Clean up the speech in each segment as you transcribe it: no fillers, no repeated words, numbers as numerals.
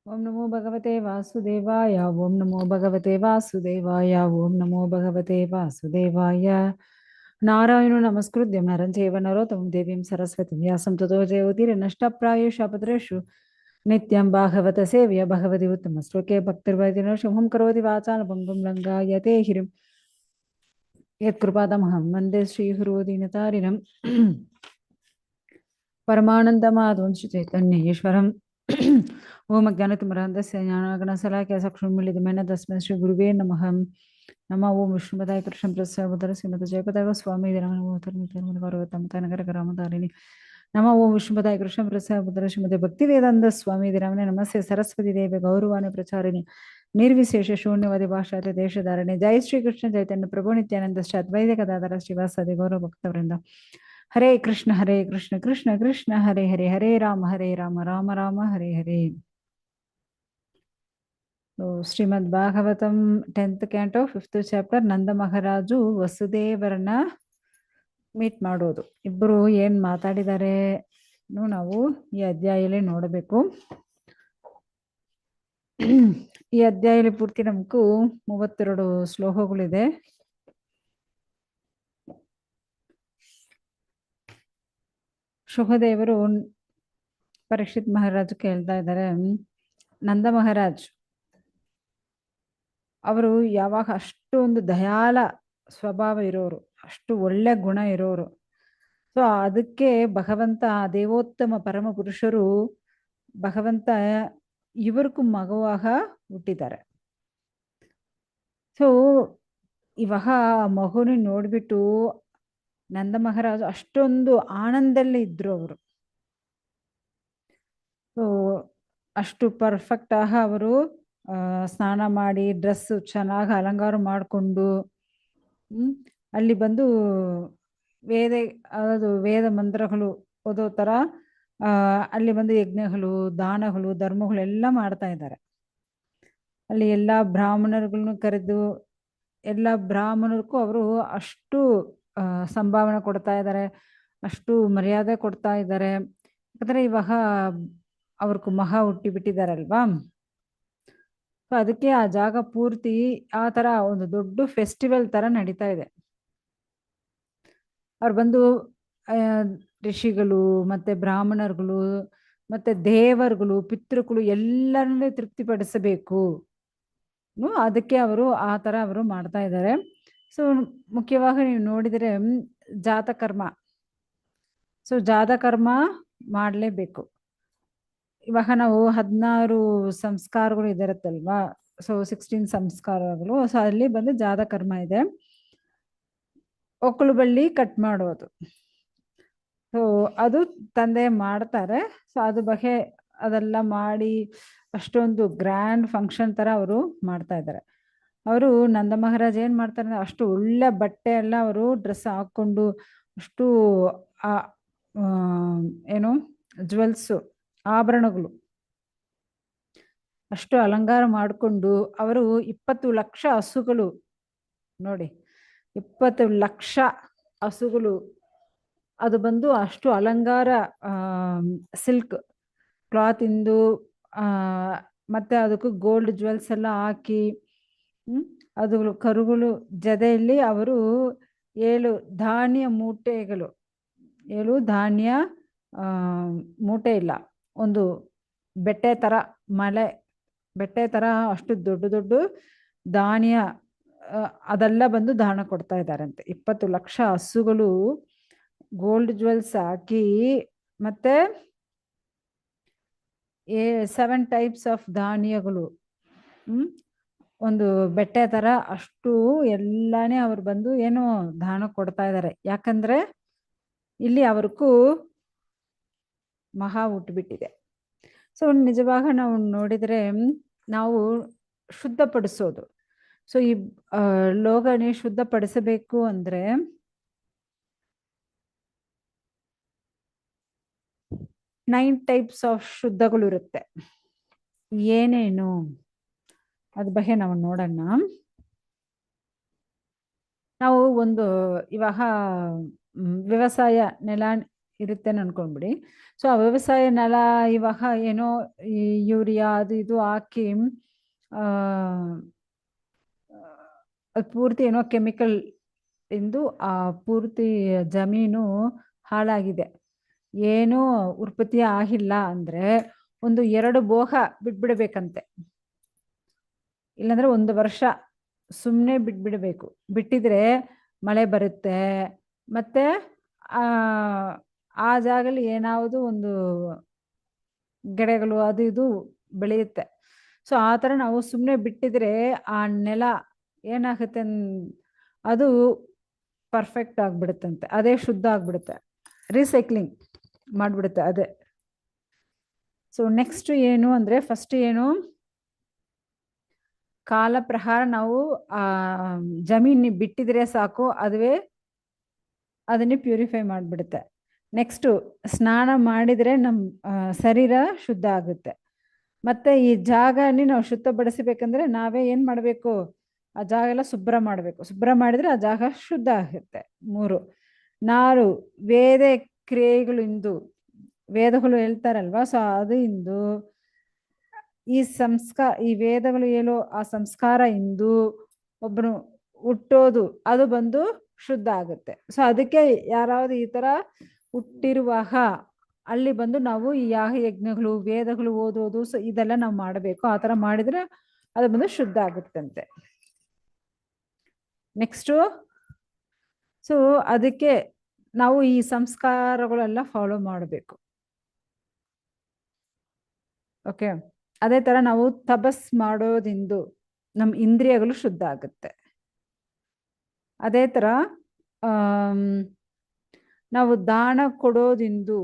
ಓಂ ನಮೋ ಭಗವತೆ ವಾಸುದೇವಾಯ ಓಂ ನಮೋ ಭಗವತೆ ವಾಸುದೇವಾಯ ಓಂ ನಮೋ ಭಗವತೆ ವಾಸುದೇವಾಯ ನಾರಾಯಣೋ ನಮಸ್ಕೃತ್ಯಂ ನರಂ ಚೈವ ನರೋತ್ತಮಂ ದೇವೀಂ ಸರಸ್ವತಿಂ ವ್ಯಾಸಂ ತತೋ ಜಯೋತಿರ್ನಷ್ಟಪ್ರಾಯೇಷು ಅಪದ್ರೇಷು ನಿತ್ಯಂ ಭಾಗವತ ಸೇವ್ಯ ಭಗವತಿ ಉತ್ತಮ ಶ್ಲೋಕೆ ಭಕ್ತಿರ್ವೈದಿನೋ ಶುಭಂ ಕರೋತಿ ವಾಚಾಲ ಭಂಗಂ ಲಂಘಾಯತೆ ಹಿರಿಂ ಯತ್ಕೃಪಾತಮಹಂ ವಂದೇ ಶ್ರೀಗುರುದೀನತಾರಿಣಂ परमानन्दमाधवं श्रीचैतन्येश्वरम् ओम अज्ञानतिमिरान्धस्य ज्ञानागणशलाकया चक्षुर्मीलितमेन तस्मै श्रीगुरुवे नमः। नमः ओं विष्णुपदाय कृष्णप्रसादोदर श्रीमते जयपदाय स्वामी नगरकरामतारिणि नमः ओं विष्णुपदाय कृष्णप्रसादोदर श्रीमते भक्तिवेदांत स्वामी रामने नमस्ते सरस्वती देवी गौरवाणी प्रचारिणि निर्विशेष शून्यवादी भाषाते देशधारिणे जय श्री कृष्ण चैतन्य प्रभु नित्यानंद श्री अद्वैत गदाधर श्रीवासादि गौरव भक्तवृंद हरे कृष्ण कृष्ण कृष्ण हरे हरे हरे राम राम राम हरे हरे। ಶ್ರೀಮದ್ ಭಾಗವತಂ 10th ಕ್ಯಾಂಟೋ 5th ಚಾಪ್ಟರ್ ನಂದ ಮಹಾರಾಜು ವಸುದೇವರನ್ನ ಮೀಟ್ ಮಾಡೋದು. ಇಬ್ಬರು ಏನ್ ಮಾತಾಡಿದ್ದಾರೆ ನಾವು ಈ ಅಧ್ಯಾಯದಲ್ಲಿ ನೋಡಬೇಕು. ಈ ಅಧ್ಯಾಯದಲ್ಲಿ ಪೂರ್ತಿ ನಮಗೂ 32 ಶ್ಲೋಕಗಳಿದೆ. ಶುಭದೇವರು ಪರೀಕ್ಷಿತ್ ಮಹಾರಾಜ್ ಕೇಳ್ತಾ ಇದ್ದಾರೆ, ನಂದ ಮಹಾರಾಜ್ ಅವರು ಯಾವಾಗ ಅಷ್ಟು ಒಂದು ದಯಾಳ ಸ್ವಭಾವ ಇರೋರು, ಅಷ್ಟು ಒಳ್ಳೆ ಗುಣ ಇರೋರು. ಸೊ ಅದಕ್ಕೆ ಭಗವಂತ ದೇವೋತ್ತಮ ಪರಮ ಪುರುಷರು ಭಗವಂತ ಇವರಿಗೂ ಮಗುವಾಗ ಹುಟ್ಟಿದ್ದಾರೆ. ಸೊ ಇವಾಗ ಆ ಮಗುನ ನೋಡ್ಬಿಟ್ಟು ನಂದ ಮಹಾರಾಜ್ ಅಷ್ಟೊಂದು ಆನಂದದಲ್ಲಿ ಇದ್ರು ಅವರು. ಸೊ ಅಷ್ಟು ಪರ್ಫೆಕ್ಟ್ ಆಗ ಅವರು ಸ್ನಾನ ಮಾಡಿ ಡ್ರೆಸ್ ಚೆನ್ನಾಗಿ ಅಲಂಕಾರ ಮಾಡಿಕೊಂಡು ಅಲ್ಲಿ ಬಂದು ವೇದ ಮಂತ್ರಗಳು ಓದೋ ತರ ಅಲ್ಲಿ ಬಂದು ಯಜ್ಞಗಳು ದಾನಗಳು ಧರ್ಮಗಳು ಎಲ್ಲ ಮಾಡ್ತಾ ಇದ್ದಾರೆ. ಅಲ್ಲಿ ಎಲ್ಲಾ ಬ್ರಾಹ್ಮಣರುಗಳನ್ನು ಕರೆದು ಎಲ್ಲ ಬ್ರಾಹ್ಮಣರಿಗೂ ಅವರು ಅಷ್ಟು ಸಂಭಾವನೆ ಕೊಡ್ತಾ ಇದ್ದಾರೆ, ಅಷ್ಟು ಮರ್ಯಾದೆ ಕೊಡ್ತಾ ಇದ್ದಾರೆ. ಯಾಕಂದ್ರೆ ಇವಾಗ ಅವ್ರಿಗೂ ಮಹಾ ಹುಟ್ಟಿ ಬಿಟ್ಟಿದಾರಲ್ವಾ. ಸೊ ಅದಕ್ಕೆ ಆ ಜಾಗ ಪೂರ್ತಿ ಆ ತರ ಒಂದು ದೊಡ್ಡ ಫೆಸ್ಟಿವಲ್ ತರ ನಡೀತಾ ಇದೆ. ಅವ್ರು ಬಂದು ಋಷಿಗಳು ಮತ್ತೆ ಬ್ರಾಹ್ಮಣರುಗಳು ಮತ್ತೆ ದೇವರುಗಳು ಪಿತೃಗಳು ಎಲ್ಲರನ್ನೂ ತೃಪ್ತಿಪಡಿಸಬೇಕು, ಅದಕ್ಕೆ ಅವರು ಆ ತರ ಅವರು ಮಾಡ್ತಾ ಇದ್ದಾರೆ. ಸೊ ಮುಖ್ಯವಾಗಿ ನೀವು ನೋಡಿದರೆ ಜಾತಕರ್ಮ, ಸೊ ಜಾತಕರ್ಮ ಮಾಡಲೇಬೇಕು. ಇವಾಗ ನಾವು 16 ಸಂಸ್ಕಾರಗಳು ಇದಿರುತ್ತಲ್ವಾ, ಸೊ 16 ಸಂಸ್ಕಾರಗಳು. ಸೊ ಅಲ್ಲಿ ಬಂದು ಜಾತಕರ್ಮ ಇದೆ, ಒಕ್ಕಲು ಬಳ್ಳಿ ಕಟ್ ಮಾಡೋದು. ಸೊ ಅದು ತಂದೆ ಮಾಡ್ತಾರೆ. ಸೊ ಅದು ಬಗ್ಗೆ ಅದೆಲ್ಲ ಮಾಡಿ ಅಷ್ಟೊಂದು ಗ್ರ್ಯಾಂಡ್ ಫಂಕ್ಷನ್ ತರ ಅವರು ಮಾಡ್ತಾ ಇದ್ದಾರೆ. ಅವರು ನಂದ ಮಹಾರಾಜ್ ಏನ್ ಮಾಡ್ತಾರೆ, ಅಷ್ಟು ಒಳ್ಳೆ ಬಟ್ಟೆ ಎಲ್ಲ ಅವರು ಡ್ರೆಸ್ ಹಾಕೊಂಡು ಅಷ್ಟು ಏನು ಜ್ಯುವೆಲ್ಸು ಆಭರಣಗಳು ಅಷ್ಟು ಅಲಂಕಾರ ಮಾಡಿಕೊಂಡು ಅವರು 20 ಲಕ್ಷ ಹಸುಗಳು ನೋಡಿ, 20 ಲಕ್ಷ ಹಸುಗಳು ಅದು ಬಂದು ಅಷ್ಟು ಅಲಂಕಾರ ಸಿಲ್ಕ್ ಕ್ಲಾತ್ ಇಂದು ಮತ್ತೆ ಅದಕ್ಕೂ ಗೋಲ್ಡ್ ಜ್ಯುವೆಲ್ಸ್ ಎಲ್ಲ ಹಾಕಿ ಅದು ಕರುಗಳು ಜೊತೆಯಲ್ಲಿ ಅವರು 7 ಧಾನ್ಯ ಮೂಟೆಗಳು, 7 ಧಾನ್ಯ ಮೂಟೆ ಇಲ್ಲ, ಒಂದು ಬೆಟ್ಟೆ ತರ ಮಲೆ ಬೆಟ್ಟೆ ತರ ಅಷ್ಟು ದೊಡ್ಡ ದೊಡ್ಡ ಧಾನ್ಯ ಅದೆಲ್ಲ ಬಂದು ದಾನ ಕೊಡ್ತಾ ಇದ್ದಾರಂತೆ. 20 ಲಕ್ಷ ಹಸುಗಳು ಗೋಲ್ಡ್ ಜ್ಯುವೆಲ್ಸ್ ಹಾಕಿ ಮತ್ತೆ 7 ಟೈಪ್ಸ್ ಆಫ್ ಧಾನ್ಯಗಳು ಒಂದು ಬೆಟ್ಟೆ ತರ ಅಷ್ಟು ಎಲ್ಲಾನೇ ಅವ್ರು ಬಂದು ಏನೋ ದಾನ ಕೊಡ್ತಾ ಇದ್ದಾರೆ. ಯಾಕಂದ್ರೆ ಇಲ್ಲಿ ಅವ್ರಿಗೂ ಮಹಾ ಹುಟ್ಟುಬಿಟ್ಟಿದೆ. ಸೊ ನಿಜವಾಗ ನಾವು ನೋಡಿದ್ರೆ ನಾವು ಶುದ್ಧಪಡಿಸೋದು, ಸೊ ಈ ಲೋಕನೇ ಶುದ್ಧಪಡಿಸಬೇಕು ಅಂದ್ರೆ 9 ಟೈಪ್ಸ್ ಆಫ್ ಶುದ್ಧಗಳು ಇರುತ್ತೆ. ಏನೇನು ಅದ ಬಗ್ಗೆ ನಾವು ನೋಡೋಣ. ನಾವು ಒಂದು ಇವಾಗ ವ್ಯವಸಾಯ ನೆಲ ಇರುತ್ತೆ ಅನ್ಕೊಂಡ್ಬಿಡಿ. ಸೊ ಆ ವ್ಯವಸಾಯ ನೆಲ ಇವಾಗ ಏನೋ ಈ ಯೂರಿಯಾ ಅದು ಇದು ಹಾಕಿ ಅದು ಪೂರ್ತಿ ಏನೋ ಕೆಮಿಕಲ್ ಇಂದು ಆ ಪೂರ್ತಿ ಜಮೀನು ಹಾಳಾಗಿದೆ, ಏನೂ ಉತ್ಪತ್ತಿ ಆಗಿಲ್ಲ ಅಂದ್ರೆ 1-2 ಬೋಹ ಬಿಟ್ಬಿಡ್ಬೇಕಂತೆ. ಇಲ್ಲಾಂದ್ರೆ 1 ವರ್ಷ ಸುಮ್ಮನೆ ಬಿಟ್ಬಿಡ್ಬೇಕು. ಬಿಟ್ಟಿದ್ರೆ ಮಳೆ ಬರುತ್ತೆ, ಮತ್ತೆ ಆ ಜಾಗದಲ್ಲಿ ಏನಾವುದು ಒಂದು ಗಿಡಗಳು ಅದು ಇದು ಬೆಳೆಯುತ್ತೆ. ಸೊ ಆ ಥರ ನಾವು ಸುಮ್ಮನೆ ಬಿಟ್ಟಿದ್ರೆ ಆ ನೆಲ ಏನಾಗುತ್ತೆ, ಅದು ಪರ್ಫೆಕ್ಟ್ ಆಗ್ಬಿಡುತ್ತಂತೆ, ಅದೇ ಶುದ್ಧ ಆಗ್ಬಿಡುತ್ತೆ, ರೀಸೈಕ್ಲಿಂಗ್ ಮಾಡ್ಬಿಡುತ್ತೆ ಅದೇ. ಸೊ ನೆಕ್ಸ್ಟ್ ಏನು ಅಂದ್ರೆ, ಫಸ್ಟ್ ಏನು, ಕಾಲ ಪ್ರಹಾರ ನಾವು ಜಮೀನ್ ಬಿಟ್ಟಿದ್ರೆ ಸಾಕು, ಅದುವೇ ಅದನ್ನೇ ಪ್ಯೂರಿಫೈ ಮಾಡಿಬಿಡುತ್ತೆ. ನೆಕ್ಸ್ಟು ಸ್ನಾನ ಮಾಡಿದರೆ ನಮ್ಮ ಶರೀರ ಶುದ್ಧ ಆಗುತ್ತೆ. ಮತ್ತು ಈ ಜಾಗನೇ ನಾವು ಶುದ್ಧಪಡಿಸಬೇಕಂದ್ರೆ ನಾವೇ ಏನು ಮಾಡಬೇಕು, ಆ ಜಾಗ ಎಲ್ಲ ಶುಭ್ರ ಮಾಡಬೇಕು. ಶುಭ್ರ ಮಾಡಿದರೆ ಆ ಜಾಗ ಶುದ್ಧ ಆಗುತ್ತೆ. 3 4 ವೇದ ಕ್ರಿಯೆಗಳಿಂದು, ವೇದಗಳು ಹೇಳ್ತಾರಲ್ವಾ, ಸೊ ಅದು ಇಂದು ಈ ವೇದಗಳು ಹೇಳೋ ಆ ಸಂಸ್ಕಾರ ಇಂದು ಒಬ್ಬನು ಹುಟ್ಟೋದು ಅದು ಬಂದು ಶುದ್ಧ ಆಗುತ್ತೆ. ಸೊ ಅದಕ್ಕೆ ಯಾರಾவது ಈ ಥರ ಹುಟ್ಟಿರುವಾಗ ಅಲ್ಲಿ ಬಂದು ನಾವು ಈ ಯಾಗ ಯಜ್ಞಗಳು ವೇದಗಳು ಓದೋದು, ಸೊ ಇದೆಲ್ಲ ನಾವು ಮಾಡಬೇಕು. ಆ ಥರ ಮಾಡಿದರೆ ಅದು ಬಂದು ಶುದ್ಧ ಆಗುತ್ತಂತೆ. ನೆಕ್ಸ್ಟು, ಸೊ ಅದಕ್ಕೆ ನಾವು ಈ ಸಂಸ್ಕಾರಗಳೆಲ್ಲ ಫಾಲೋ ಮಾಡಬೇಕು. ಓಕೆ, ಅದೇ ಥರ ನಾವು ತಪಸ್ ಮಾಡೋದಿಂದು ನಮ್ಮ ಇಂದ್ರಿಯಗಳು ಶುದ್ಧ ಆಗುತ್ತೆ. ಅದೇ ಥರ ನಾವು ದಾನ ಕೊಡೋದಿಂದು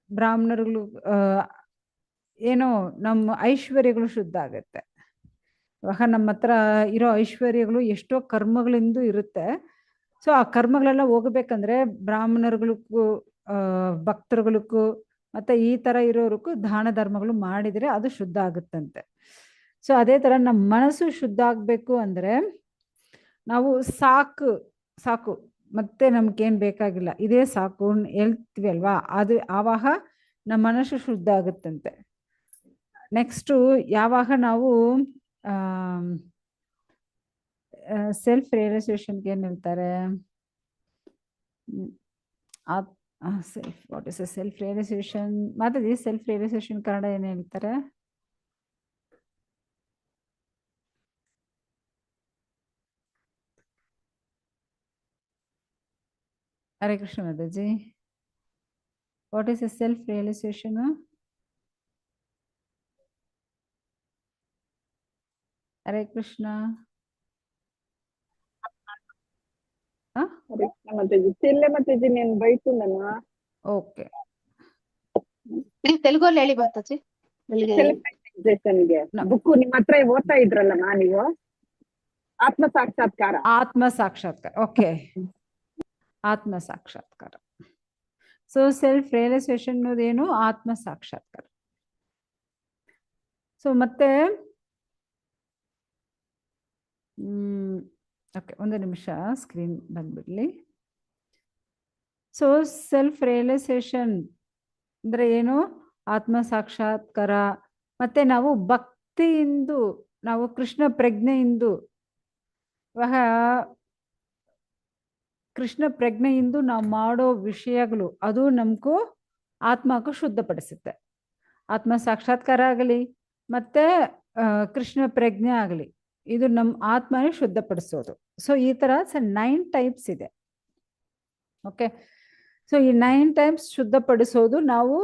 ಬ್ರಾಹ್ಮಣರುಗಳು ಏನೋ ನಮ್ಮ ಐಶ್ವರ್ಯಗಳು ಶುದ್ಧ ಆಗುತ್ತೆ. ಇವಾಗ ನಮ್ಮ ಹತ್ರ ಇರೋ ಐಶ್ವರ್ಯಗಳು ಎಷ್ಟೋ ಕರ್ಮಗಳಿಂದ ಇರುತ್ತೆ. ಸೊ ಆ ಕರ್ಮಗಳೆಲ್ಲ ಹೋಗ್ಬೇಕಂದ್ರೆ ಬ್ರಾಹ್ಮಣರುಗಳಿಗೂ ಭಕ್ತರುಗಳಿಗೂ ಮತ್ತು ಈ ಥರ ಇರೋರಿಗೂ ದಾನ ಧರ್ಮಗಳು ಮಾಡಿದರೆ ಅದು ಶುದ್ಧ ಆಗುತ್ತಂತೆ. ಸೊ ಅದೇ ಥರ ನಮ್ಮ ಮನಸ್ಸು ಶುದ್ಧ ಆಗಬೇಕು ಅಂದರೆ ನಾವು ಸಾಕು ಮತ್ತೆ ನಮ್ಗೇನು ಬೇಕಾಗಿಲ್ಲ, ಇದೇ ಸಾಕು ಹೇಳ್ತೀವಿ ಅಲ್ವಾ, ಅದು ಆವಾಗ ನಮ್ಮ ಮನಸ್ಸು ಶುದ್ಧ ಆಗುತ್ತಂತೆ. ನೆಕ್ಸ್ಟು ಯಾವಾಗ ನಾವು ಸೆಲ್ಫ್ ರಿಯಲೈಸೇಷನ್ಗೆ ಏನು ಹೇಳ್ತಾರೆ, ವಾಟ್ ಇಸ್ ಸೆಲ್ಫ್ ರಿಯಲೈಸೇಷನ್? ಮಾತಾಡಿ, ಸೆಲ್ಫ್ ರಿಯಲೈಸೇಷನ್ ಕನ್ನಡ ಏನು ಹೇಳ್ತಾರೆ? Hare Krishna Mataji, what is a self realization? Hare Krishna. నేను బయటున్నానా? ఓకే, తెలుగులో ಹೇಳಿ ಮಾತಾಜಿ. ಬುಕ್ಕು ನಿಮ್ಮ ಹತ್ರ ಓದ್ತಾ ಇದ್ರಲ್ಲಮ್ಮ ನೀವು, ಆತ್ಮ ಸಾಕ್ಷಾತ್ಕಾರ. ಓಕೆ, ಆತ್ಮ ಸಾಕ್ಷಾತ್ಕಾರ. ಸೊ ಸೆಲ್ಫ್ ರಿಯಲೈಸೇಷನ್ ಅನ್ನೋದೇನು? ಆತ್ಮ ಸಾಕ್ಷಾತ್ಕಾರ. ಸೊ ಮತ್ತೆ ಓಕೆ, 1 ನಿಮಿಷ ಸ್ಕ್ರೀನ್ ಬಂದ್ಬಿಡ್ಲಿ. ಸೊ ಸೆಲ್ಫ್ ರಿಯಲೈಸೇಷನ್ ಅಂದರೆ ಏನು? ಆತ್ಮ ಸಾಕ್ಷಾತ್ಕಾರ. ಮತ್ತು ನಾವು ಭಕ್ತಿಯಿಂದು, ನಾವು ಕೃಷ್ಣ ಪ್ರಜ್ಞೆಯಿಂದು, ಇವಾಗ ಕೃಷ್ಣ ಪ್ರಜ್ಞೆಯಿಂದ ನಾವು ಮಾಡೋ ವಿಷಯಗಳು ಅದು ನಮಗೂ ಆತ್ಮಕ್ಕೂ ಶುದ್ಧಪಡಿಸುತ್ತೆ. ಆತ್ಮ ಸಾಕ್ಷಾತ್ಕಾರ ಆಗಲಿ ಮತ್ತು ಕೃಷ್ಣ ಪ್ರಜ್ಞೆ ಆಗಲಿ, ಇದು ನಮ್ಮ ಆತ್ಮನೇ ಶುದ್ಧಪಡಿಸೋದು. ಸೊ ಈ ಥರ 9 ಟೈಪ್ಸ್ ಇದೆ. ಓಕೆ, ಸೊ ಈ 9 ಟೈಪ್ಸ್ ಶುದ್ಧಪಡಿಸೋದು ನಾವು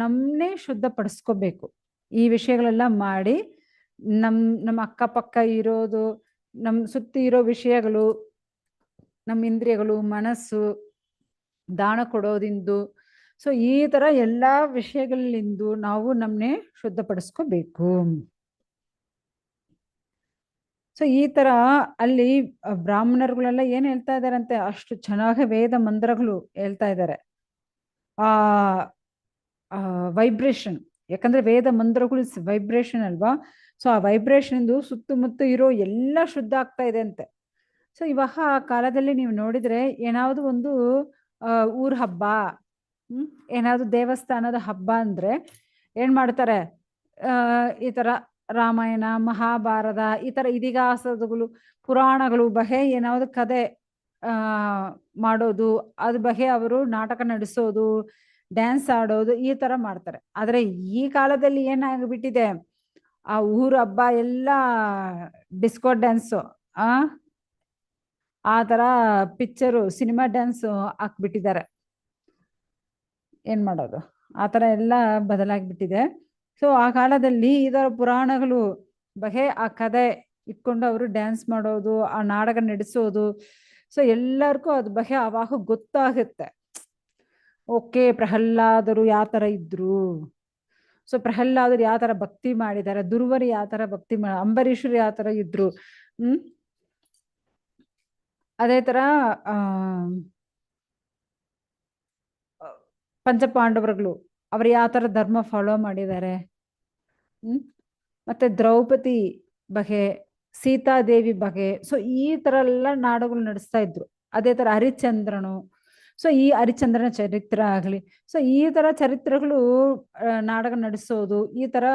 ನಮ್ಮನ್ನೇ ಶುದ್ಧಪಡಿಸ್ಕೋಬೇಕು. ಈ ವಿಷಯಗಳೆಲ್ಲ ಮಾಡಿ ನಮ್ಮ ಅಕ್ಕಪಕ್ಕ ಇರೋದು, ನಮ್ಮ ಸುತ್ತಿ ಇರೋ ವಿಷಯಗಳು, ನಮ್ಮ ಇಂದ್ರಿಯಗಳು, ಮನಸ್ಸು, ದಾನ ಕೊಡೋದಿಂದು, ಸೊ ಈ ಥರ ಎಲ್ಲ ವಿಷಯಗಳಿಂದ ನಾವು ನಮ್ಮನ್ನೇ ಶುದ್ಧಪಡಿಸ್ಕೋಬೇಕು. ಸೊ ಈ ಥರ ಅಲ್ಲಿ ಬ್ರಾಹ್ಮಣರುಗಳೆಲ್ಲ ಏನು ಹೇಳ್ತಾ ಇದ್ದಾರಂತೆ, ಅಷ್ಟು ಚೆನ್ನಾಗಿ ವೇದ ಮಂತ್ರಗಳು ಹೇಳ್ತಾ ಇದ್ದಾರೆ. ಆ ವೈಬ್ರೇಷನ್, ಯಾಕಂದ್ರೆ ವೇದ ಮಂತ್ರಗಳು ವೈಬ್ರೇಷನ್ ಅಲ್ವಾ. ಸೊ ಆ ವೈಬ್ರೇಷನ್ದು ಸುತ್ತಮುತ್ತ ಇರೋ ಎಲ್ಲ ಶುದ್ಧ ಆಗ್ತಾ ಇದೆ ಅಂತೆ. ಸೊ ಇವಾಗ ಆ ಕಾಲದಲ್ಲಿ ನೀವು ನೋಡಿದ್ರೆ ಏನಾದ್ರು ಒಂದು ಊರ್ ಹಬ್ಬ, ಏನಾದ್ರು ದೇವಸ್ಥಾನದ ಹಬ್ಬ ಅಂದ್ರೆ ಏನ್ ಮಾಡ್ತಾರೆ, ಈ ತರ ರಾಮಾಯಣ ಮಹಾಭಾರತ ಈ ತರ ಇತಿಹಾಸಗಳು ಪುರಾಣಗಳು ಬಗ್ಗೆ ಏನಾದ್ರು ಕತೆ ಮಾಡೋದು, ಅದ್ರ ಬಗ್ಗೆ ಅವರು ನಾಟಕ ನಡೆಸೋದು, ಡ್ಯಾನ್ಸ್ ಆಡೋದು ಈ ತರ ಮಾಡ್ತಾರೆ. ಆದ್ರೆ ಈ ಕಾಲದಲ್ಲಿ ಏನಾಗ್ಬಿಟ್ಟಿದೆ, ಆ ಊರ ಹಬ್ಬ ಎಲ್ಲ ಡಿಸ್ಕೋ ಡ್ಯಾನ್ಸು, ಆ ತರ ಪಿಕ್ಚರು ಸಿನಿಮಾ ಡ್ಯಾನ್ಸ್ ಹಾಕ್ಬಿಟ್ಟಿದ್ದಾರೆ. ಏನ್ ಮಾಡೋದು, ಆ ತರ ಎಲ್ಲ ಬದಲಾಗ್ಬಿಟ್ಟಿದೆ. ಸೊ ಆ ಕಾಲದಲ್ಲಿ ಇದರ ಪುರಾಣಗಳು ಬಗ್ಗೆ ಆ ಕಥೆ ಇಟ್ಕೊಂಡು ಅವರು ಡ್ಯಾನ್ಸ್ ಮಾಡೋದು, ಆ ನಾಟಕ ನಡೆಸೋದು. ಸೊ ಎಲ್ಲರಿಗೂ ಅದ್ ಬಗ್ಗೆ ಅವಾಗ ಗೊತ್ತಾಗುತ್ತೆ. ಓಕೆ, ಪ್ರಹ್ಲಾದರು ಯಾವ ತರ ಇದ್ರು, ಸೊ ಪ್ರಹ್ಲಾದರು ಯಾವ ತರ ಭಕ್ತಿ ಮಾಡಿದ್ದಾರೆ, ದುರ್ವರು ಯಾವ ತರ ಭಕ್ತಿ ಅಂಬರೀಷರು ಯಾವ ತರ ಇದ್ರು. ಅದೇ ತರ ಆ ಪಂಚಪಾಂಡವರುಗಳು ಅವ್ರು ಯಾವ ತರ ಧರ್ಮ ಫಾಲೋ ಮಾಡಿದ್ದಾರೆ. ಮತ್ತೆ ದ್ರೌಪದಿ ಬಗ್ಗೆ, ಸೀತಾದೇವಿ ಬಗ್ಗೆ, ಸೊ ಈ ತರ ಎಲ್ಲ ನಾಡುಗಳು ನಡೆಸ್ತಾ ಇದ್ರು. ಅದೇ ತರ ಹರಿಶ್ಚಂದ್ರನು, ಸೊ ಈ ಹರಿಶ್ಚಂದ್ರನ ಚರಿತ್ರೆ ಆಗ್ಲಿ, ಸೊ ಈ ತರ ಚರಿತ್ರೆಗಳು ನಾಟಕ ನಡೆಸೋದು ಈ ತರ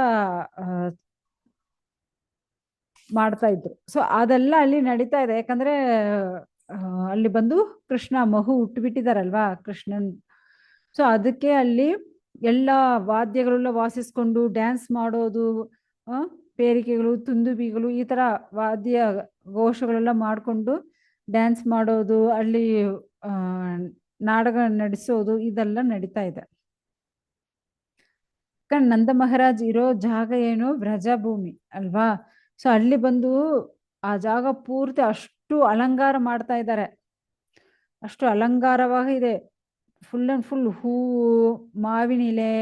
ಮಾಡ್ತಾ ಇದ್ರು. ಸೊ ಅದೆಲ್ಲ ಅಲ್ಲಿ ನಡೀತಾ ಇದೆ. ಯಾಕಂದ್ರೆ ಅಲ್ಲಿ ಬಂದು ಕೃಷ್ಣ ಮಗು ಹುಟ್ಟುಬಿಟ್ಟಿದಾರಲ್ವಾ ಕೃಷ್ಣನ್. ಸೊ ಅದಕ್ಕೆ ಅಲ್ಲಿ ಎಲ್ಲ ವಾದ್ಯಗಳೆಲ್ಲ ವಾಸಿಸ್ಕೊಂಡು ಡ್ಯಾನ್ಸ್ ಮಾಡೋದು, ಪೇರಿಕೆಗಳು ತುಂದುಬಿಗಳು ಈ ತರ ವಾದ್ಯ ಘೋಷಗಳೆಲ್ಲ ಮಾಡ್ಕೊಂಡು ಡ್ಯಾನ್ಸ್ ಮಾಡೋದು, ಅಲ್ಲಿ ನಾಟಕ ನಡೆಸೋದು ಇದೆಲ್ಲ ನಡೀತಾ ಇದೆ. ನಂದ ಮಹಾರಾಜ್ ಇರೋ ಜಾಗ ಏನು, ವ್ರಜಭೂಮಿ ಅಲ್ವಾ. ಸೊ ಅಲ್ಲಿ ಬಂದು ಆ ಜಾಗ ಪೂರ್ತಿ ಅಷ್ಟು ಅಲಂಕಾರ ಮಾಡ್ತಾ ಇದ್ದಾರೆ, ಅಷ್ಟು ಅಲಂಕಾರವಾಗಿದೆ. ಫುಲ್ ಅಂಡ್ ಫುಲ್ ಹೂವು, ಮಾವಿನಿಲೆ,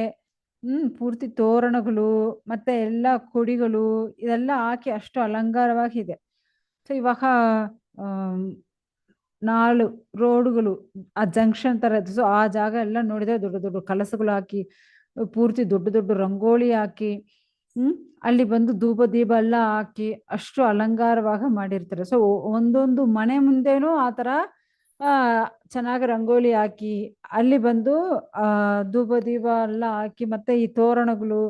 ಪೂರ್ತಿ ತೋರಣಗಳು ಮತ್ತೆ ಎಲ್ಲ ಕೊಡಿಗಳು ಇದೆಲ್ಲ ಹಾಕಿ ಅಷ್ಟು ಅಲಂಕಾರವಾಗಿದೆ. ಸೊ ಇವಾಗ 4 ರೋಡ್ಗಳು ಆ ಜಂಕ್ಷನ್ ತರ ಇದೆ. ಸೊ ಆ ಜಾಗ ಎಲ್ಲ ನೋಡಿದ್ರೆ ದೊಡ್ಡ ದೊಡ್ಡ ಕಲಸಗಳು ಹಾಕಿ, ಪೂರ್ತಿ ದೊಡ್ಡ ದೊಡ್ಡ ರಂಗೋಲಿ ಹಾಕಿ, ಅಲ್ಲಿ ಬಂದು ಧೂಪ ದೀಪ ಎಲ್ಲ ಹಾಕಿ ಅಷ್ಟು ಅಲಂಕಾರವಾಗ ಮಾಡಿರ್ತಾರೆ. ಸೊ ಒಂದೊಂದು ಮನೆ ಮುಂದೆನೂ ಆ ತರ ಚೆನ್ನಾಗಿ ರಂಗೋಲಿ ಹಾಕಿ, ಅಲ್ಲಿ ಬಂದು ಧೂಪ ದೀಪ ಎಲ್ಲ ಹಾಕಿ, ಮತ್ತೆ ಈ ತೋರಣಗಳು,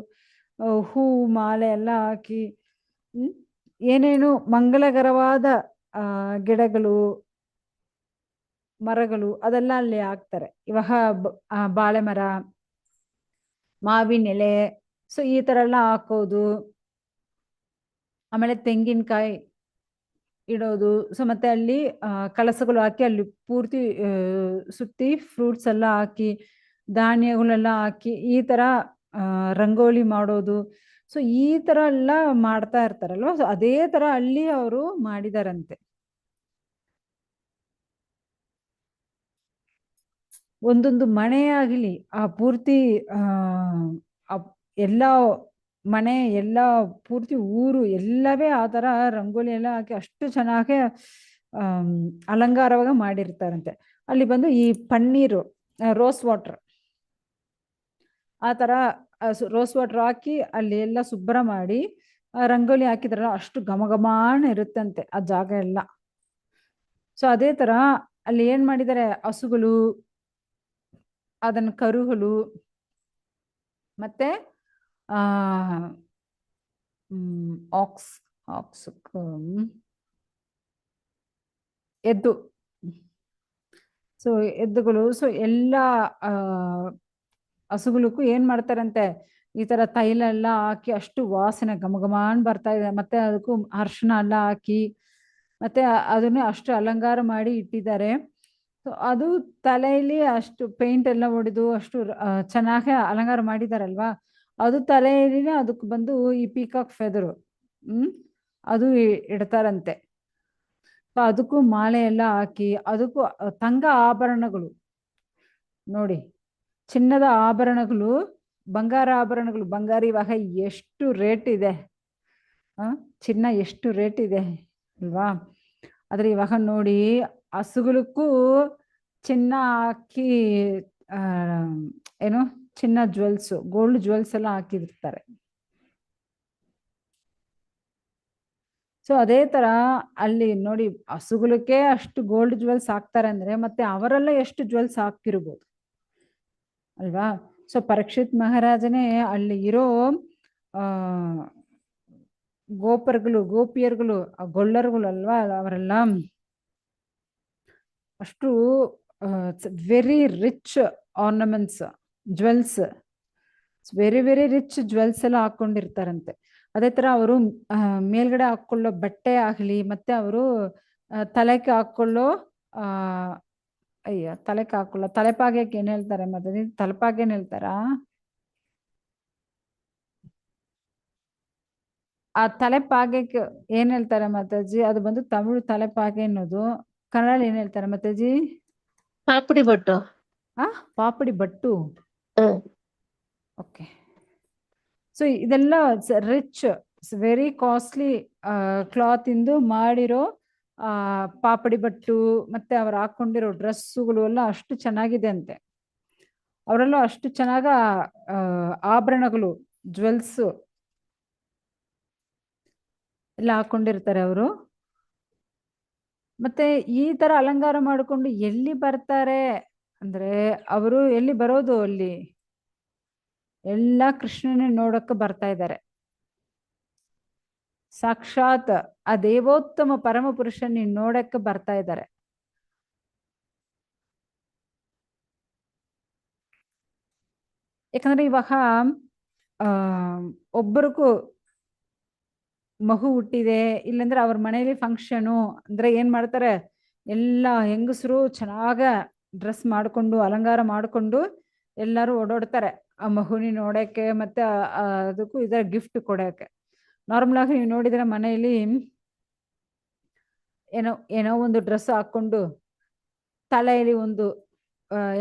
ಹೂವು ಮಾಲೆ ಎಲ್ಲ ಹಾಕಿ, ಏನೇನು ಮಂಗಲಕರವಾದ ಗಿಡಗಳು ಮರಗಳು ಅದೆಲ್ಲ ಅಲ್ಲಿ ಹಾಕ್ತಾರೆ. ಇವಾಗ ಬಾಳೆ ಮರ, ಮಾವಿನ ಎಲೆ, ಸೊ ಈ ತರ ಎಲ್ಲ ಹಾಕೋದು. ಆಮೇಲೆ ತೆಂಗಿನಕಾಯಿ ಇಡೋದು. ಸೊ ಮತ್ತೆ ಅಲ್ಲಿ ಕಳಸಗಳು ಹಾಕಿ ಅಲ್ಲಿ ಪೂರ್ತಿ ಸುತ್ತಿ ಫ್ರೂಟ್ಸ್ ಎಲ್ಲ ಹಾಕಿ, ಧಾನ್ಯಗಳೆಲ್ಲ ಹಾಕಿ ಈ ತರ ರಂಗೋಲಿ ಮಾಡೋದು. ಸೊ ಈ ತರ ಎಲ್ಲ ಮಾಡ್ತಾ ಇರ್ತಾರಲ್ವ. ಸೊ ಅದೇ ತರ ಅಲ್ಲಿ ಅವರು ಮಾಡಿದಾರಂತೆ. ಒಂದೊಂದು ಮನೆ ಆಗಲಿ ಆ ಪೂರ್ತಿ ಎಲ್ಲ ಮನೆ ಎಲ್ಲ ಪೂರ್ತಿ ಊರು ಎಲ್ಲವೇ ಆ ತರ ರಂಗೋಲಿ ಎಲ್ಲ ಹಾಕಿ ಅಷ್ಟು ಚೆನ್ನಾಗಿ ಅಲಂಕಾರವಾಗ ಮಾಡಿರ್ತಾರಂತೆ. ಅಲ್ಲಿ ಬಂದು ಈ ಪನ್ನೀರು, ರೋಸ್ ವಾಟರ್, ಆ ತರ ರೋಸ್ ವಾಟರ್ ಹಾಕಿ ಅಲ್ಲಿ ಎಲ್ಲ ಶುಭ್ರ ಮಾಡಿ ರಂಗೋಲಿ ಹಾಕಿದ್ರಲ್ಲ ಅಷ್ಟು ಘಮಘಮಾನ ಇರುತ್ತಂತೆ ಆ ಜಾಗ ಎಲ್ಲ. ಸೊ ಅದೇ ತರ ಅಲ್ಲಿ ಏನ್ ಮಾಡಿದ್ದಾರೆ, ಹಸುಗಳು, ಅದನ್ನ ಕರುಗಳು, ಮತ್ತೆ ಆಕ್ಸ್ ಎದ್ದು, ಸೊ ಎದ್ದುಗಳು, ಸೊ ಎಲ್ಲ ಹಸುಗಳಿಗೂ ಏನ್ ಮಾಡ್ತಾರಂತೆ, ಈ ತರ ತೈಲ ಎಲ್ಲ ಹಾಕಿ ಅಷ್ಟು ವಾಸನೆ ಘಮಘಮಾನ್ ಬರ್ತಾ ಇದೆ. ಮತ್ತೆ ಅದಕ್ಕೂ ಅರ್ಶಿನ ಎಲ್ಲ ಹಾಕಿ ಮತ್ತೆ ಅದನ್ನೇ ಅಷ್ಟು ಅಲಂಕಾರ ಮಾಡಿ ಇಟ್ಟಿದ್ದಾರೆ. ಸೊ ಅದು ತಲೆಯಲ್ಲಿ ಅಷ್ಟು ಪೇಂಟ್ ಎಲ್ಲ ಹೊಡೆದು ಅಷ್ಟು ಚೆನ್ನಾಗಿ ಅಲಂಕಾರ ಮಾಡಿದಾರಲ್ವಾ. ಅದು ತಲೆಯಲ್ಲಿನೇ ಅದಕ್ಕೆ ಬಂದು ಈ ಪೀಕಾಕ್ ಫೆದರು ಅದು ಇಡ್ತಾರಂತೆ. ಸೊ ಅದಕ್ಕೂ ಮಾಲೆ ಎಲ್ಲ ಹಾಕಿ, ಅದಕ್ಕೂ ತಂಗ ಆಭರಣಗಳು ನೋಡಿ, ಚಿನ್ನದ ಆಭರಣಗಳು, ಬಂಗಾರ ಆಭರಣಗಳು. ಬಂಗಾರ ಇವಾಗ ಎಷ್ಟು ರೇಟ್ ಇದೆ, ಚಿನ್ನ ಎಷ್ಟು ರೇಟ್ ಇದೆ ಅಲ್ವಾ. ಆದ್ರೆ ಇವಾಗ ನೋಡಿ ಹಸುಗಳಿಗೂ ಚಿನ್ನ ಹಾಕಿ ಏನು ಚಿನ್ನ ಜ್ಯುವೆಲ್ಸ್, ಗೋಲ್ಡ್ ಜ್ಯುವೆಲ್ಸ್ ಎಲ್ಲ ಹಾಕಿರ್ತಾರೆ. ಸೊ ಅದೇ ತರ ಅಲ್ಲಿ ನೋಡಿ ಹಸುಗಳಕ್ಕೆ ಅಷ್ಟು ಗೋಲ್ಡ್ ಜ್ಯುವೆಲ್ಸ್ ಹಾಕ್ತಾರೆ ಅಂದ್ರೆ ಮತ್ತೆ ಅವರೆಲ್ಲ ಎಷ್ಟು ಜ್ಯುವೆಲ್ಸ್ ಹಾಕಿರ್ಬೋದು ಅಲ್ವಾ. ಸೊ ಪರೀಕ್ಷಿತ್ ಮಹಾರಾಜನೇ ಅಲ್ಲಿ ಇರೋ ಆ ಗೋಪಿಯರ್ಗಳು ಆ ಗೊಲ್ಲರುಗಳು ಅಲ್ವಾ ಅವರೆಲ್ಲ ಅಷ್ಟು very rich ornaments jewels very very rich jewels ಎಲ್ಲ ಹಾಕೊಂಡಿರ್ತಾರಂತೆ. ಅದೇ ತರ ಅವರು ಮೇಲ್ಗಡೆ ಹಾಕೊಳ್ಳೋ ಬಟ್ಟೆ ಆಗ್ಲಿ ಮತ್ತೆ ಅವರು ತಲೆಗೆ ಹಾಕೊಳ್ಳೋ ಆ ತಲೆಗೆ ಹಾಕೊಳ್ಳೋ ತಲೆಪಾಗ್ಯಕ್ಕೆ ಏನ್ ಹೇಳ್ತಾರೆ ಮತ್ತೆ ತಲೆಪಾಗೆ ಏನ್ ಹೇಳ್ತಾರಾ ಆ ತಲೆಪಾಗ್ಯಕ್ಕೆ ಏನ್ ಹೇಳ್ತಾರೆ ಮಾತಾಜಿ? ಅದು ಬಂದು ತಮಿಳು ತಲೆಪಾಗೆ ಅನ್ನೋದು. ಕನ್ನಡ ಏನ್ ಹೇಳ್ತಾರೆ Mataji? Papdi but. Papdi but. Hmm. Okay. So ಇದೆಲ್ಲ ರಿಚ್ ವೆರಿ ಕಾಸ್ಟ್ಲಿ ಕ್ಲಾತ್ ಇಂದು ಮಾಡಿರೋ ಪಾಪಡಿ ಬಟ್ಟು ಮತ್ತೆ ಅವ್ರು ಹಾಕೊಂಡಿರೋ ಡ್ರೆಸ್ಸುಗಳು ಎಲ್ಲ ಅಷ್ಟು ಚೆನ್ನಾಗಿದೆ ಅಂತೆ. ಅವರೆಲ್ಲ ಅಷ್ಟು ಚೆನ್ನಾಗ ಆಭರಣಗಳು ಜ್ಯುವೆಲ್ಸ್ ಎಲ್ಲ ಹಾಕೊಂಡಿರ್ತಾರೆ ಅವರು. ಮತ್ತೆ ಈ ತರ ಅಲಂಕಾರ ಮಾಡಿಕೊಂಡು ಎಲ್ಲಿ ಬರ್ತಾರೆ ಅಂದ್ರೆ ಅವರು ಎಲ್ಲಿ ಬರೋದು? ಅಲ್ಲಿ ಎಲ್ಲ ಕೃಷ್ಣನ ನೋಡಕ್ಕೆ ಬರ್ತಾ ಇದ್ದಾರೆ. ಸಾಕ್ಷಾತ್ ಆ ದೇವೋತ್ತಮ ಪರಮ ಪುರುಷನ ನೋಡಕ್ಕೆ ಬರ್ತಾ ಇದ್ದಾರೆ. ಯಾಕಂದ್ರೆ ಇವಾಗ ಒಬ್ಬರಿಗೂ ಮಗು ಹುಟ್ಟಿದೆ ಇಲ್ಲಂದ್ರೆ ಅವ್ರ ಮನೇಲಿ ಫಂಕ್ಷನು ಅಂದ್ರೆ ಏನ್ ಮಾಡ್ತಾರೆ, ಎಲ್ಲ ಹೆಂಗಸರು ಚೆನ್ನಾಗ ಡ್ರೆಸ್ ಮಾಡ್ಕೊಂಡು ಅಲಂಕಾರ ಮಾಡ್ಕೊಂಡು ಎಲ್ಲರೂ ಓಡಾಡ್ತಾರೆ ಆ ಮಗುನಿ ನೋಡಕ್ಕೆ ಮತ್ತೆ ಅದಕ್ಕೂ ಇದರ ಗಿಫ್ಟ್ ಕೊಡಕ್ಕೆ. ನಾರ್ಮಲ್ ಆಗಿ ನೀವು ನೋಡಿದ್ರೆ ಮನೆಯಲ್ಲಿ ಏನೋ ಒಂದು ಡ್ರೆಸ್ ಹಾಕೊಂಡು ತಲೆಯಲ್ಲಿ ಒಂದು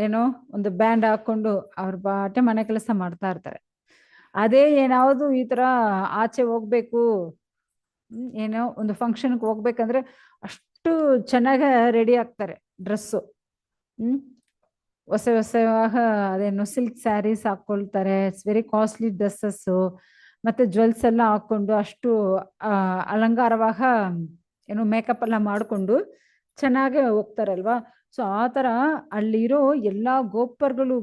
ಏನೋ ಒಂದು ಬ್ಯಾಂಡ್ ಹಾಕೊಂಡು ಅವ್ರ ಬಾಟೆ ಮನೆ ಕೆಲಸ ಮಾಡ್ತಾ ಇರ್ತಾರೆ. ಅದೇ ಏನಾವುದು ಈ ತರ ಆಚೆ ಹೋಗ್ಬೇಕು ಏನೋ ಒಂದು ಫಂಕ್ಷನ್ಗೆ ಹೋಗ್ಬೇಕಂದ್ರೆ ಅಷ್ಟು ಚೆನ್ನಾಗ ರೆಡಿ ಆಗ್ತಾರೆ ಡ್ರೆಸ್ಸು. ಹೊಸವಾಗ ಅದೇನು ಸಿಲ್ಕ್ ಸ್ಯಾರೀಸ್ ಹಾಕೊಳ್ತಾರೆ, ಇಟ್ಸ್ ವೆರಿ ಕಾಸ್ಟ್ಲಿ ಡ್ರೆಸ್ಸಸ್ಸು ಮತ್ತೆ ಜ್ಯುವೆಲ್ಸ್ ಎಲ್ಲ ಹಾಕೊಂಡು ಅಷ್ಟು ಅಲಂಕಾರವಾಗ ಏನು ಮೇಕಪ್ ಎಲ್ಲ ಮಾಡಿಕೊಂಡು ಚೆನ್ನಾಗೆ ಹೋಗ್ತಾರಲ್ವಾ. ಸೊ ಆ ತರ ಅಲ್ಲಿರೋ ಎಲ್ಲಾ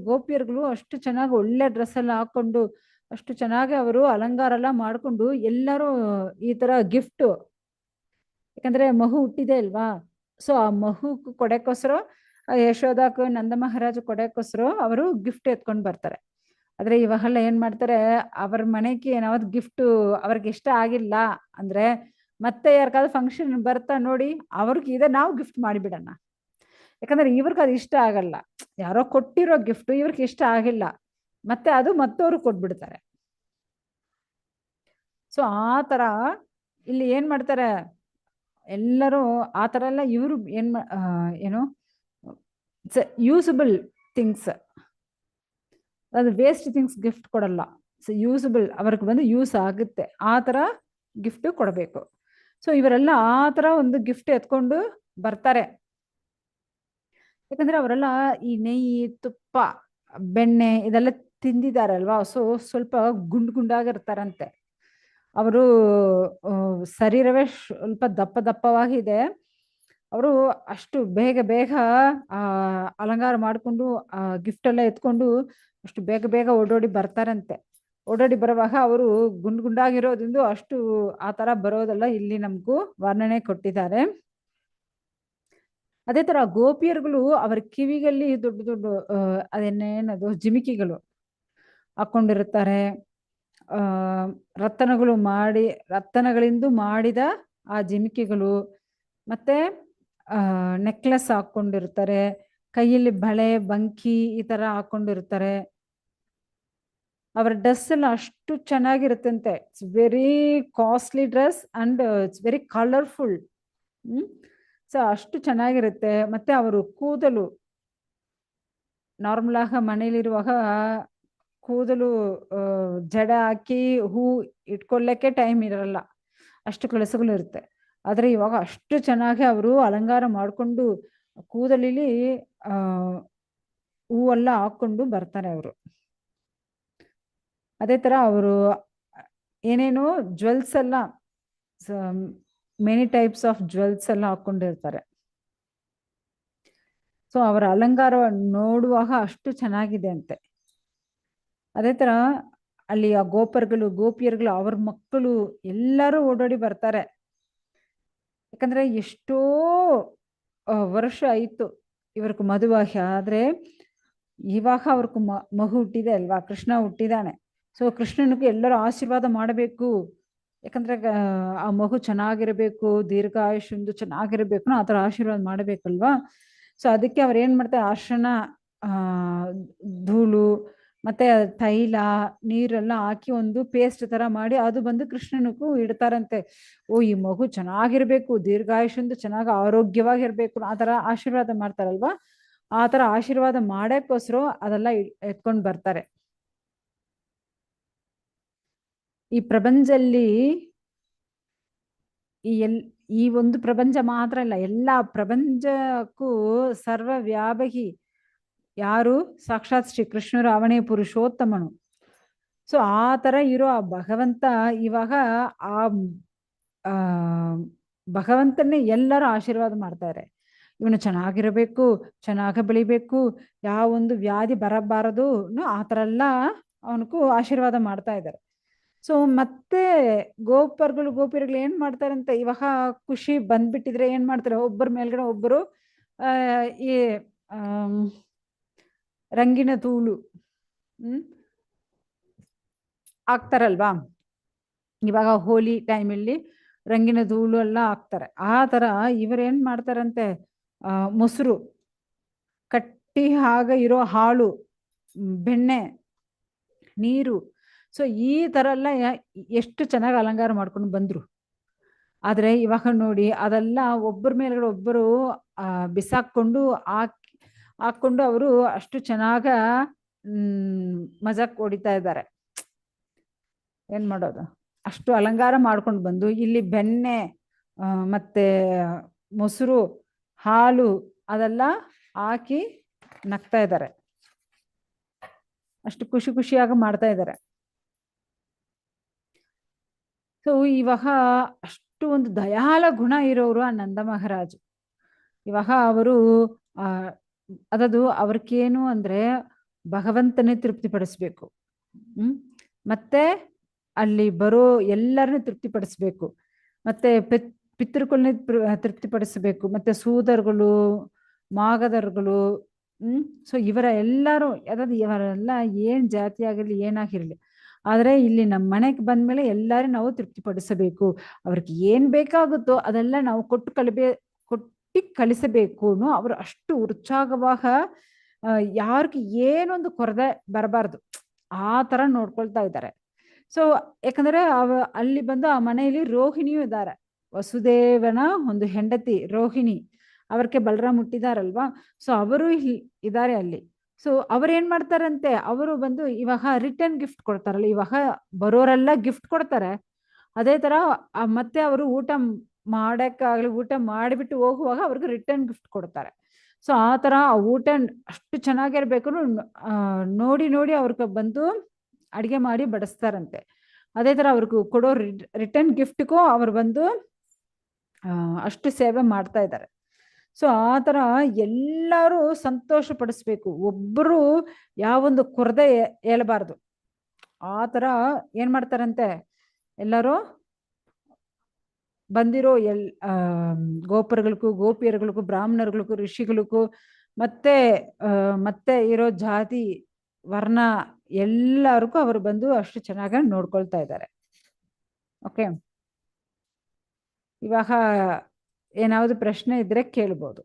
ಗೋಪಿಯರ್ಗಳು ಅಷ್ಟು ಚೆನ್ನಾಗಿ ಒಳ್ಳೆ ಡ್ರೆಸ್ ಎಲ್ಲ ಹಾಕೊಂಡು ಅಷ್ಟು ಚೆನ್ನಾಗಿ ಅವರು ಅಲಂಕಾರ ಎಲ್ಲ ಮಾಡ್ಕೊಂಡು ಎಲ್ಲರೂ ಈ ತರ ಗಿಫ್ಟ್, ಯಾಕಂದ್ರೆ ಮಗು ಹುಟ್ಟಿದೆ ಅಲ್ವಾ. ಸೊ ಆ ಮಗು ಕೊಡಕ್ಕೋಸ್ಕರ ಯಶೋದಾಕ್ ನಂದ ಮಹಾರಾಜ ಕೊಡಕ್ಕೋಸ್ಕರ ಅವರು ಗಿಫ್ಟ್ ಎತ್ಕೊಂಡು ಬರ್ತಾರೆ. ಆದ್ರೆ ಇವಾಗೆಲ್ಲ ಏನ್ ಮಾಡ್ತಾರೆ, ಅವ್ರ ಮನೆಗೆ ಏನಾவது ಗಿಫ್ಟ್ ಅವ್ರಿಗೆ ಇಷ್ಟ ಆಗಿಲ್ಲ ಅಂದ್ರೆ ಮತ್ತೆ ಯಾರಿಗಾದ್ರು ಫಂಕ್ಷನ್ ಬರ್ತಾ ನೋಡಿ ಅವ್ರಿಗೆ ಇದೆ ನಾವು ಗಿಫ್ಟ್ ಮಾಡಿಬಿಡೋಣ. ಯಾಕಂದ್ರೆ ಇವ್ರಿಗೆ ಅದು ಇಷ್ಟ ಆಗಲ್ಲ, ಯಾರೋ ಕೊಟ್ಟಿರೋ ಗಿಫ್ಟ್ ಇವ್ರಿಗೆ ಇಷ್ಟ ಆಗಿಲ್ಲ ಮತ್ತೆ ಅದು ಮತ್ತವ್ರು ಕೊಟ್ಬಿಡ್ತಾರೆ. ಸೊ ಆ ತರ ಇಲ್ಲಿ ಏನ್ ಮಾಡ್ತಾರೆ ಎಲ್ಲರೂ ಆ ತರ ಎಲ್ಲ ಇವರು ಏನು ಯೂಸಬಲ್ ಥಿಂಗ್ಸ್, ಅದು ವೇಸ್ಟ್ ಥಿಂಗ್ಸ್ ಗಿಫ್ಟ್ ಕೊಡಲ್ಲ. ಸೊ ಯೂಸಬಲ್ ಅವ್ರಿಗೆ ಬಂದು ಯೂಸ್ ಆಗುತ್ತೆ ಆ ತರ ಗಿಫ್ಟ್ ಕೊಡಬೇಕು. ಸೊ ಇವರೆಲ್ಲ ಆ ತರ ಒಂದು ಗಿಫ್ಟ್ ಎತ್ಕೊಂಡು ಬರ್ತಾರೆ. ಯಾಕಂದ್ರೆ ಅವರೆಲ್ಲ ಈ ನೆಯ್ಯಿ ತುಪ್ಪ ಬೆಣ್ಣೆ ಇದೆಲ್ಲ ತಿಂದಿದಾರಲ್ವಾ. ಸೊ ಸ್ವಲ್ಪ ಗುಂಡಾಗಿರ್ತಾರಂತೆ. ಅವರು ಶರೀರವೇ ಸ್ವಲ್ಪ ದಪ್ಪವಾಗಿದೆ. ಅವರು ಅಷ್ಟು ಬೇಗ ಅಲಂಕಾರ ಮಾಡಿಕೊಂಡು ಗಿಫ್ಟ್ ಎಲ್ಲ ಎತ್ಕೊಂಡು ಅಷ್ಟು ಬೇಗ ಓಡೋಡಿ ಬರ್ತಾರಂತೆ. ಓಡೋಡಿ ಬರುವಾಗ ಅವರು ಗುಂಡಾಗಿರೋದ್ರಿಂದ ಅಷ್ಟು ಆ ತರ ಬರೋದೆಲ್ಲ ಇಲ್ಲಿ ನಮಗೂ ವರ್ಣನೆ ಕೊಟ್ಟಿದ್ದಾರೆ. ಅದೇ ತರ ಗೋಪಿಯರ್ಗಳು ಅವರ ಕಿವಿಗಳಲ್ಲಿ ದೊಡ್ಡ ಅದೇನೇನದು ಜಿಮಿಕಿಗಳು ಹಾಕೊಂಡಿರುತ್ತಾರೆ. ರತ್ತನಗಳಿಂದ ಮಾಡಿದ ಆ ಜಿಮಿಕಿಗಳು ಮತ್ತೆ ನೆಕ್ಲೆಸ್ ಹಾಕೊಂಡಿರ್ತಾರೆ, ಕೈಯಲ್ಲಿ ಬಳೆ ಬಂಕಿ ಈ ತರ ಹಾಕೊಂಡಿರ್ತಾರೆ. ಅವರ ಡ್ರೆಸ್ ಎಲ್ಲ ಅಷ್ಟು ಚೆನ್ನಾಗಿರುತ್ತಂತೆ. It's very costly dress and it's very colourful. So ಅಷ್ಟು ಚೆನ್ನಾಗಿರುತ್ತೆ. ಮತ್ತೆ ಅವರು ಕೂದಲು ನಾರ್ಮಲ್ ಆಗ ಮನೇಲಿರುವಾಗ ಕೂದಲು ಜಡ ಹಾಕಿ ಹೂ ಇಟ್ಕೊಳ್ಳಕ್ಕೆ ಟೈಮ್ ಇರಲ್ಲ, ಅಷ್ಟು ಕೆಲಸಗಳು ಇರುತ್ತೆ. ಆದ್ರೆ ಇವಾಗ ಅಷ್ಟು ಚೆನ್ನಾಗಿ ಅವರು ಅಲಂಕಾರ ಮಾಡಿಕೊಂಡು ಕೂದಲಿಲಿ ಹೂವೆಲ್ಲ ಹಾಕೊಂಡು ಬರ್ತಾರೆ ಅವರು. ಅದೇ ತರ ಅವರು ಏನೇನೋ ಜ್ಯುವೆಲ್ಸ್ ಎಲ್ಲ ಮೆನಿ ಟೈಪ್ಸ್ ಆಫ್ ಜ್ಯುವೆಲ್ಸ್ ಎಲ್ಲ ಹಾಕೊಂಡಿರ್ತಾರೆ. ಸೊ ಅವರ ಅಲಂಕಾರ ನೋಡುವಾಗ ಅಷ್ಟು ಚೆನ್ನಾಗಿದೆ ಅಂತೆ. ಅದೇ ತರ ಅಲ್ಲಿ ಆ ಗೋಪರ್ಗಳು ಗೋಪಿಯರ್ಗಳು ಅವ್ರ ಮಕ್ಕಳು ಎಲ್ಲರೂ ಓಡೋಡಿ ಬರ್ತಾರೆ. ಯಾಕಂದ್ರೆ ಎಷ್ಟೋ ವರ್ಷ ಆಯ್ತು ಇವ್ರಿಗೆ ಮದುವಾಗಿ, ಆದ್ರೆ ಇವಾಗ ಅವ್ರಿಗೆ ಮಗು ಹುಟ್ಟಿದೆ ಅಲ್ವಾ, ಕೃಷ್ಣ ಹುಟ್ಟಿದಾನೆ. ಸೊ ಕೃಷ್ಣನಿಗೂ ಎಲ್ಲರೂ ಆಶೀರ್ವಾದ ಮಾಡಬೇಕು, ಯಾಕಂದ್ರೆ ಆ ಮಗು ಚೆನ್ನಾಗಿರ್ಬೇಕು, ದೀರ್ಘಾಯುಷ್ಯಂದು ಚೆನ್ನಾಗಿರ್ಬೇಕು, ಆ ಥರ ಆಶೀರ್ವಾದ ಮಾಡಬೇಕಲ್ವಾ. ಸೊ ಅದಕ್ಕೆ ಅವ್ರು ಏನ್ ಮಾಡ್ತಾರೆ, ಅರ್ಶನ ಧೂಳು ಮತ್ತೆ ತೈಲ ನೀರೆಲ್ಲ ಹಾಕಿ ಒಂದು ಪೇಸ್ಟ್ ತರ ಮಾಡಿ ಅದು ಬಂದು ಕೃಷ್ಣನಿಗೂ ಇಡ್ತಾರಂತೆ. ಓ ಈ ಮಗು ಚೆನ್ನಾಗಿರ್ಬೇಕು, ದೀರ್ಘಾಯುಷ್ಯಂದು ಚೆನ್ನಾಗಿ ಆರೋಗ್ಯವಾಗಿರ್ಬೇಕು, ಆ ತರ ಆಶೀರ್ವಾದ ಮಾಡ್ತಾರಲ್ವಾ. ಆ ತರ ಆಶೀರ್ವಾದ ಮಾಡಕ್ಕೋಸ್ಕರ ಅದೆಲ್ಲ ಎತ್ಕೊಂಡು ಬರ್ತಾರೆ. ಈ ಪ್ರಪಂಚದಲ್ಲಿ ಈ ಒಂದು ಪ್ರಪಂಚ ಮಾತ್ರ ಇಲ್ಲ, ಎಲ್ಲಾ ಪ್ರಪಂಚಕ್ಕೂ ಸರ್ವವ್ಯಾಪಿ ಯಾರು, ಸಾಕ್ಷಾತ್ ಶ್ರೀ ಕೃಷ್ಣರು, ಅವನೇ ಪುರುಷೋತ್ತಮನು. ಸೊ ಆ ತರ ಇರೋ ಆ ಭಗವಂತ ಇವಾಗ ಆ ಭಗವಂತನೇ ಎಲ್ಲರೂ ಆಶೀರ್ವಾದ ಮಾಡ್ತಾರೆ. ಇವನು ಚೆನ್ನಾಗಿರಬೇಕು, ಚೆನ್ನಾಗಿ ಬೆಳಿಬೇಕು, ಯಾವ ಒಂದು ವ್ಯಾಧಿ ಬರಬಾರದು, ಆ ಥರ ಎಲ್ಲ ಅವನಿಗೂ ಆಶೀರ್ವಾದ ಮಾಡ್ತಾ ಇದ್ದಾರೆ. ಸೊ ಮತ್ತೆ ಗೋಪಿಯರ್ಗಳು ಏನ್ ಮಾಡ್ತಾರಂತೆ, ಇವಾಗ ಖುಷಿ ಬಂದ್ಬಿಟ್ಟಿದ್ರೆ ಏನ್ ಮಾಡ್ತಾರೆ, ಒಬ್ಬರ ಮೇಲ್ಗಡೆ ಒಬ್ಬರು ಈ ರಂಗಿನ ತೂಳು ಹಾಕ್ತಾರಲ್ವಾ. ಇವಾಗ ಹೋಲಿ ಟೈಮಲ್ಲಿ ರಂಗಿನ ಧೂಳು ಎಲ್ಲ ಹಾಕ್ತಾರೆ. ಆ ತರ ಇವರೇನ್ ಮಾಡ್ತಾರಂತೆ, ಮೊಸರು ಕಟ್ಟಿ ಆಗ ಇರೋ ಹಾಳು, ಬೆಣ್ಣೆ, ನೀರು, ಸೊ ಈ ತರ ಎಲ್ಲ ಎಷ್ಟು ಚೆನ್ನಾಗಿ ಅಲಂಕಾರ ಮಾಡ್ಕೊಂಡು ಬಂದ್ರು. ಆದ್ರೆ ಇವಾಗ ನೋಡಿ ಅದೆಲ್ಲ ಒಬ್ಬರ ಮೇಲ್ಗಡೆ ಒಬ್ಬರು ಬಿಸಾಕೊಂಡು ಹಾಕೊಂಡು ಅವರು ಅಷ್ಟು ಚೆನ್ನಾಗ ಮಜಾಕ್ ಹೊಡಿತಾ ಇದ್ದಾರೆ. ಏನ್ ಮಾಡೋದು, ಅಷ್ಟು ಅಲಂಕಾರ ಮಾಡ್ಕೊಂಡು ಬಂದು ಇಲ್ಲಿ ಬೆಣ್ಣೆ ಮತ್ತೆ ಮೊಸರು, ಹಾಲು ಅದೆಲ್ಲ ಹಾಕಿ ನಗ್ತಾ ಇದ್ದಾರೆ, ಅಷ್ಟು ಖುಷಿ ಖುಷಿಯಾಗಿ ಮಾಡ್ತಾ ಇದ್ದಾರೆ. ಸೊ ಇವಾಗ ಅಷ್ಟು ಒಂದು ದಯಾಳ ಗುಣ ಇರೋರು ಆ ನಂದ ಮಹಾರಾಜ್. ಇವಾಗ ಅವರು ಅದದು ಅವ್ರಿಗೇನು ಅಂದ್ರೆ ಭಗವಂತನೇ ತೃಪ್ತಿಪಡಿಸ್ಬೇಕು, ಮತ್ತೆ ಅಲ್ಲಿ ಬರೋ ಎಲ್ಲರನ್ನೂ ತೃಪ್ತಿಪಡಿಸ್ಬೇಕು, ಮತ್ತೆ ಪಿತೃಗಳನ್ನ ತೃಪ್ತಿಪಡಿಸ್ಬೇಕು, ಮತ್ತೆ ಸೂದರ್ಗಳು, ಮಾಗದರ್ಗಳು, ಸೊ ಇವರ ಎಲ್ಲರೂ ಯಾವ್ದು ಇವರೆಲ್ಲ ಏನ್ ಜಾತಿ ಆಗಿರ್ಲಿ ಏನಾಗಿರ್ಲಿ, ಆದ್ರೆ ಇಲ್ಲಿ ನಮ್ಮ ಮನೆಗೆ ಬಂದ್ಮೇಲೆ ಎಲ್ಲರೂ ನಾವು ತೃಪ್ತಿಪಡಿಸಬೇಕು, ಅವ್ರಿಗೆ ಏನ್ ಬೇಕಾಗುತ್ತೋ ಅದೆಲ್ಲ ನಾವು ಕೊಟ್ಟಿ ಕಳಿಸಬೇಕು. ಅವ್ರು ಅಷ್ಟು ಉತ್ಸಾಹವಾಗ ಯಾರಿಗೆ ಏನೊಂದು ಕೊರತೆ ಬರಬಾರ್ದು ಆ ತರ ನೋಡ್ಕೊಳ್ತಾ ಇದ್ದಾರೆ. ಸೊ ಯಾಕಂದ್ರೆ ಅಲ್ಲಿ ಬಂದು ಆ ಮನೆಯಲ್ಲಿ ರೋಹಿಣಿಯೂ ಇದ್ದಾರೆ, ವಸುದೇವನ ಒಂದು ಹೆಂಡತಿ ರೋಹಿಣಿ, ಅವ್ರಿಗೆ ಬಲರಾಮ್ ಹುಟ್ಟಿದಾರಲ್ವಾ. ಸೊ ಅವರು ಇದ್ದಾರೆ ಅಲ್ಲಿ. ಸೊ ಅವ್ರೇನ್ ಮಾಡ್ತಾರಂತೆ, ಅವರು ಬಂದು ಇವಾಗ ರಿಟರ್ನ್ ಗಿಫ್ಟ್ ಕೊಡ್ತಾರಲ್ಲ, ಇವಾಗ ಬರೋರೆಲ್ಲ ಗಿಫ್ಟ್ ಕೊಡ್ತಾರೆ, ಅದೇ ತರ ಮತ್ತೆ ಅವರು ಊಟ ಮಾಡಕ್ಕಾಗ್ಲಿ ಊಟ ಮಾಡಿಬಿಟ್ಟು ಹೋಗುವಾಗ ಅವ್ರಿಗೆ ರಿಟರ್ನ್ ಗಿಫ್ಟ್ ಕೊಡ್ತಾರೆ. ಸೊ ಆ ತರ ಆ ಊಟ ಅಷ್ಟು ಚೆನ್ನಾಗಿರ್ಬೇಕು ನೋಡಿ ನೋಡಿ ಅವ್ರಿಗೆ ಬಂದು ಅಡಿಗೆ ಮಾಡಿ ಬಡಿಸ್ತಾರಂತೆ. ಅದೇ ತರ ಅವ್ರಿಗೂ ಕೊಡೋ ರಿಟರ್ನ್ ಗಿಫ್ಟ್ಗೂ ಅವ್ರು ಬಂದು ಅಷ್ಟು ಸೇವೆ ಮಾಡ್ತಾ ಇದ್ದಾರೆ. ಸೊ ಆ ತರ ಎಲ್ಲರೂ ಸಂತೋಷ ಪಡಿಸ್ಬೇಕು, ಒಬ್ಬರು ಯಾವೊಂದು ಕೊರತೆ ಹೇಳಬಾರ್ದು. ಆ ತರ ಏನ್ ಮಾಡ್ತಾರಂತೆ, ಎಲ್ಲರೂ ಬಂದಿರೋ ಗೋಪುರಗಳಿಗೂ ಗೋಪಿಯರ್ಗಳಿಗೂ ಬ್ರಾಹ್ಮಣರ್ಗಳಿಗೂ ಋಷಿಗಳಿಗೂ ಮತ್ತೆ ಇರೋ ಜಾತಿ ವರ್ಣ ಎಲ್ಲರಿಗೂ ಅವರು ಬಂದು ಅಷ್ಟು ಚೆನ್ನಾಗಿ ನೋಡ್ಕೊಳ್ತಾ ಇದ್ದಾರೆ. ಓಕೆ, ಇವಾಗ ಏನಾದ್ರು ಪ್ರಶ್ನೆ ಇದ್ರೆ ಕೇಳ್ಬೋದು.